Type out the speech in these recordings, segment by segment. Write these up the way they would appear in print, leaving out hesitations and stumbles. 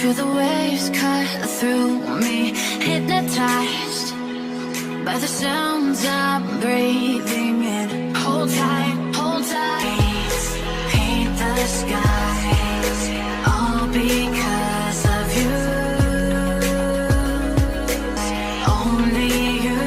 Feel the waves cut through me, hypnotized by the sounds I'm breathing in. Hold tight, paint the skies, all because of you. Only you.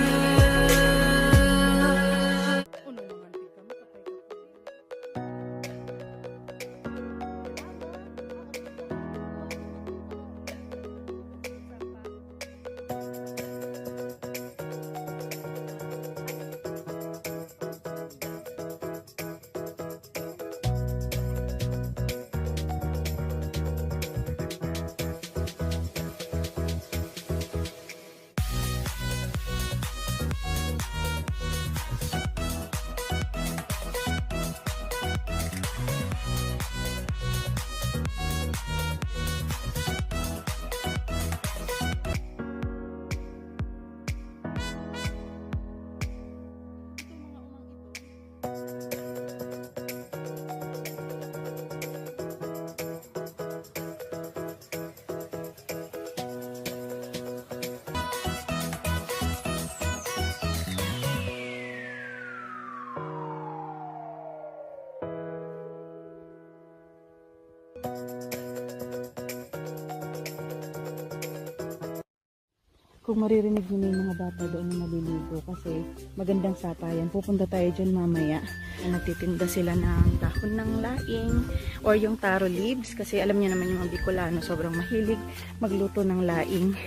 Kung maririnig nyo na yung mga bata doon na naliligo kasi magandang sapayan. Pupunta tayo dyan mamaya. Nagtitinda sila ng dahon ng laing or yung taro leaves kasi alam niyo naman yung mga Bicolano sobrang mahilig magluto ng laing.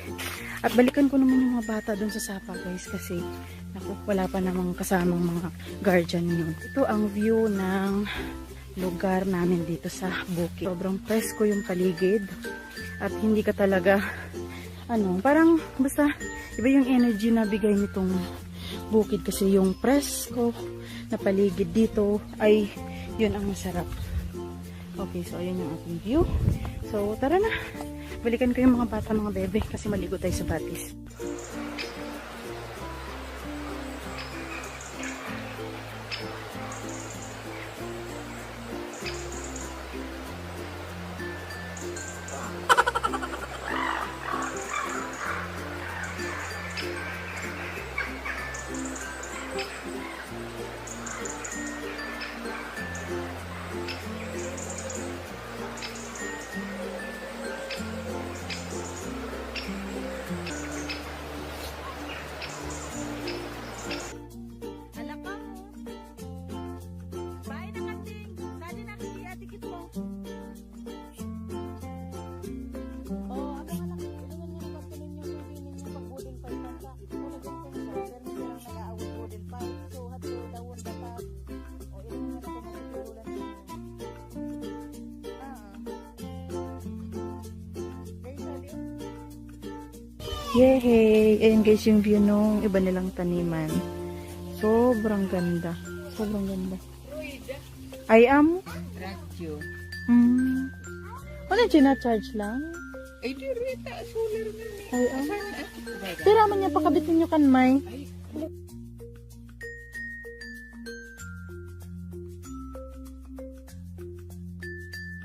At balikan ko naman yung mga bata doon sa sapa guys kasi naku, wala pa namang kasamang mga guardian yun. Ito ang view ng lugar namin dito sa bukid. Sobrang presko yung paligid at hindi ka talaga parang basta iba yung energy na bigay nitong bukid kasi yung presko na paligid dito ay yun ang masarap. Okay, so ayun yung ating view. So tara na, balikan ko yung mga bata, mga bebe kasi maligo tayo sa Batis. Yehey! Ayan guys yung view nung iba nilang taniman. Sobrang ganda. Sobrang ganda. Ay, Radyo. Wala dyan na-charge lang? Ay, di rita. Solar na ni. Ay, Tira man niya pakabitin nyo kan, May.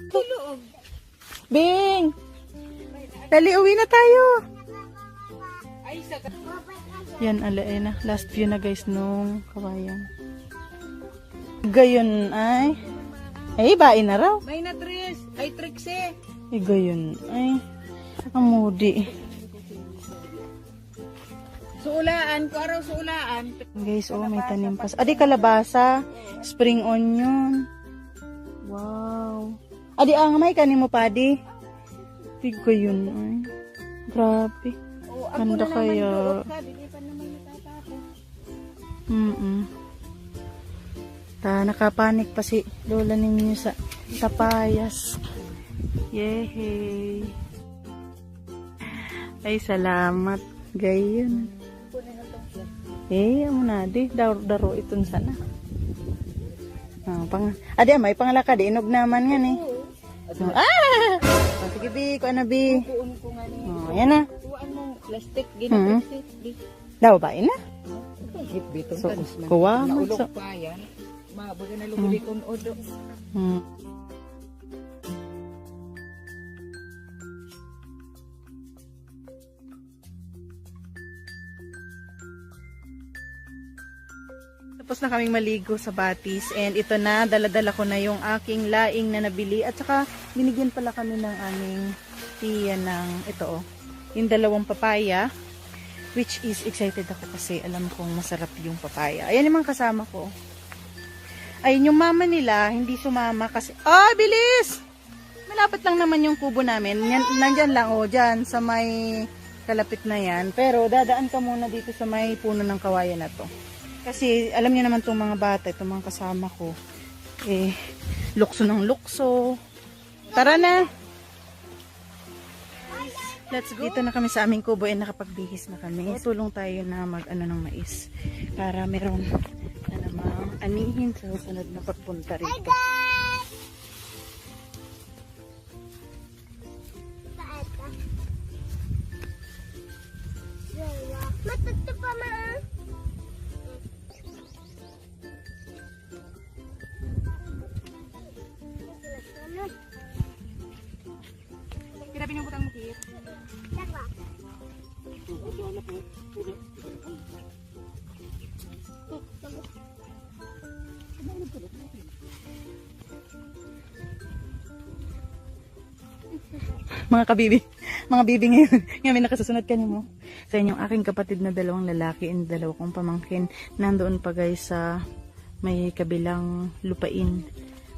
Tulog. Bing! Dali, uwi na tayo! Ay, sa Yan, alaay na. Last view na guys nung kawayan. Gayon ay. Ay, bain na raw. may natres. Ay, trikse. Ay, gayon ay. Amudi. Suulaan. Kung araw suulaan. Guys, oh, may tanim pa. Adi, kalabasa. Spring onion. Wow. Adi, may kanin mo pa, adi. Ay, gayon ay. Grabe. Ganda kaya. Nakapanik pa si lola ninyo sa tapayas. Yehey. Ay, salamat. Gayon. Amo na di. Daro itun sana. Adi, may pangalaka di. Inog naman nga ni. Sige, Bi. Ko na, Bi. Yan na. Plastic. Gina plastic. Daw ba ina? Bitong So, tanis man. kuwa mo. Naulog pa yan. Mabaga na lumubikon odo. Tapos na kaming maligo sa Batis. And ito na, dala-dala ko na yung aking laing na nabili. At saka, binigyan pala kami ng aming tiya ng ito, yung dalawang papaya. Which is excited ako kasi alam kong masarap yung papaya. Ayan yung mga kasama ko. Ayun, yung mama nila, hindi sumama kasi... Ah, bilis! Malapit lang naman yung kubo namin. Nandyan lang, dyan, sa may kalapit na yan. Pero, dadaan ka muna dito sa may puno ng kawayan na to. Kasi, alam niyo naman itong mga bata, itong mga kasama ko. Lukso ng lukso. Tara na! Let's go. Dito na kami sa aming kubo and nakapagbihis na kami. Tulong tayo na mag-ano ng mais. Para meron na namang anihin sa susunod na pagpunta rito. Matuto pa ma. Kira pinuputang mo, Kir. Mga bibi ngayon. Ngayon nakasusunod ka niyo mo. Sa inyong aking kapatid na dalawang lalaki and dalawa kong pamangkin. Nandoon pa guys sa may kabilang lupain.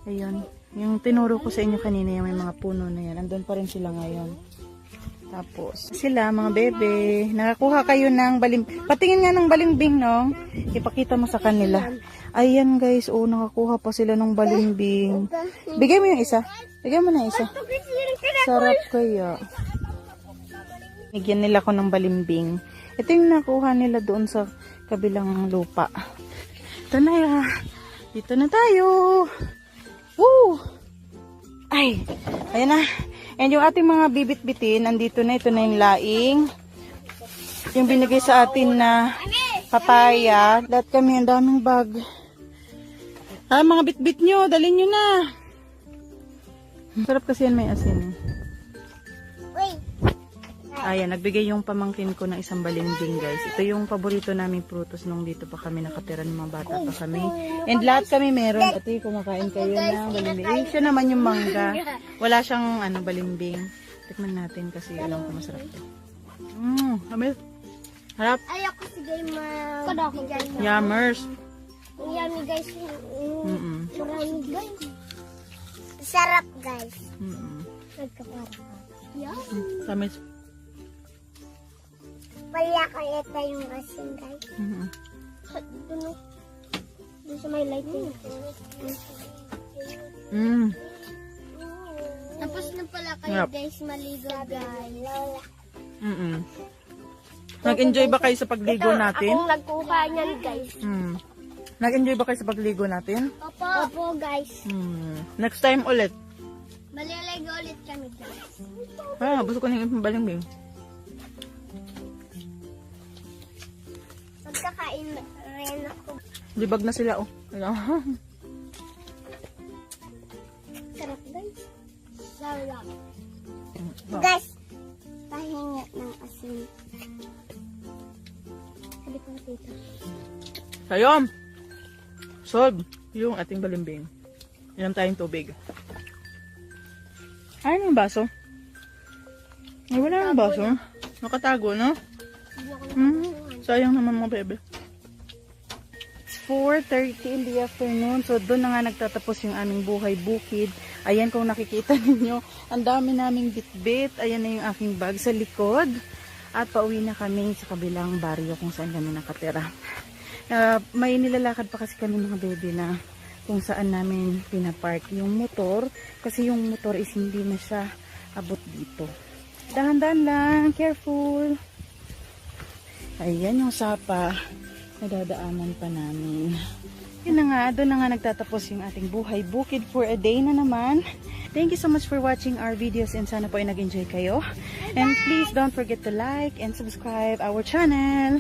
Ayun. Yung tinuro ko sa inyo kanina yung may mga puno na yan. Andun pa rin sila ngayon. Tapos, sila mga bebe. Nakakuha kayo ng balimbing. Patingin nga ng balimbing, no? Ipakita mo sa kanila. Ayan guys, nakakuha pa sila ng balimbing. Bigay mo yung isa. Bigay mo na isa. Sarap kaya. Bigyan nila ko ng balimbing. Ito yung nakuha nila doon sa kabilang lupa. Ito na ya. Dito na tayo. Woo! Ay, ayan na. And yung ating mga bibit-bitin, andito na. Ito na yung laing. Yung binigay sa atin na papaya. Lahat kami, ang daming bag. Ah, mga bit-bit nyo, dalhin nyo na. Sarap kasi yan may asin. Ayan, nagbigay yung pamangkin ko ng isang balimbing guys. Ito yung paborito naming prutos nung dito pa kami nakatira ng mga bata pa kami. And lahat kami meron. Ati, kumakain kayo ng balimbing. Siya naman yung mangga. Wala siyang balimbing. Tikman natin kasi alam ko masarap ito. Amil. Harap. Ayoko sige Yummers. Yummy guys. Marami guys. Sarap guys. Nagkapara ka. Tamis. Pala kaya tayong asin guys. Doon sa may lighting. Tapos na pala kayo guys maligo guys. Nag-enjoy ba kayo sa pagligo natin? Akong nagkuha niyan guys. Nag-enjoy ba kayo sa pagligo natin? Opo guys. Next time ulit. Maliligo ulit kami guys. Gusto ko na yung balimbing. Magkakain rin ako. Libag na sila, Sarap guys. Sarap. Guys, pahinga ng asin. Sabi ko na tita. Sayom! Solve yung ating balimbing. Inom tayong tubig. Ay, yung baso. Ay, wala yung baso. Nakatago, no? Sayang naman mga bebe. It's 4:30 in the afternoon. So, doon na nga nagtatapos yung aming buhay bukid. Ayan, kung nakikita ninyo, ang dami naming bitbit. Ayan na yung aking bag sa likod. At pauwi na kami sa kabilang baryo kung saan kami nakatira. May nilalakad pa kasi kami mga bebe na kung saan namin pinapark yung motor. Kasi yung motor is hindi na siya abot dito. Dahan-dahan lang. Careful. Ayan yung sapa na dadaanan pa namin. Yun na nga, doon na nga nagtatapos yung ating buhay bukid for a day na naman. Thank you so much for watching our videos and sana po ay nag-enjoy kayo. And please don't forget to like and subscribe our channel.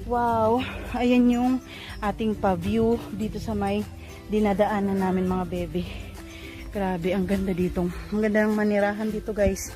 Wow, ayan yung ating pa-view dito sa may dinadaanan namin mga bebe. Grabe, ang ganda dito. Ang ganda ng manirahan dito guys.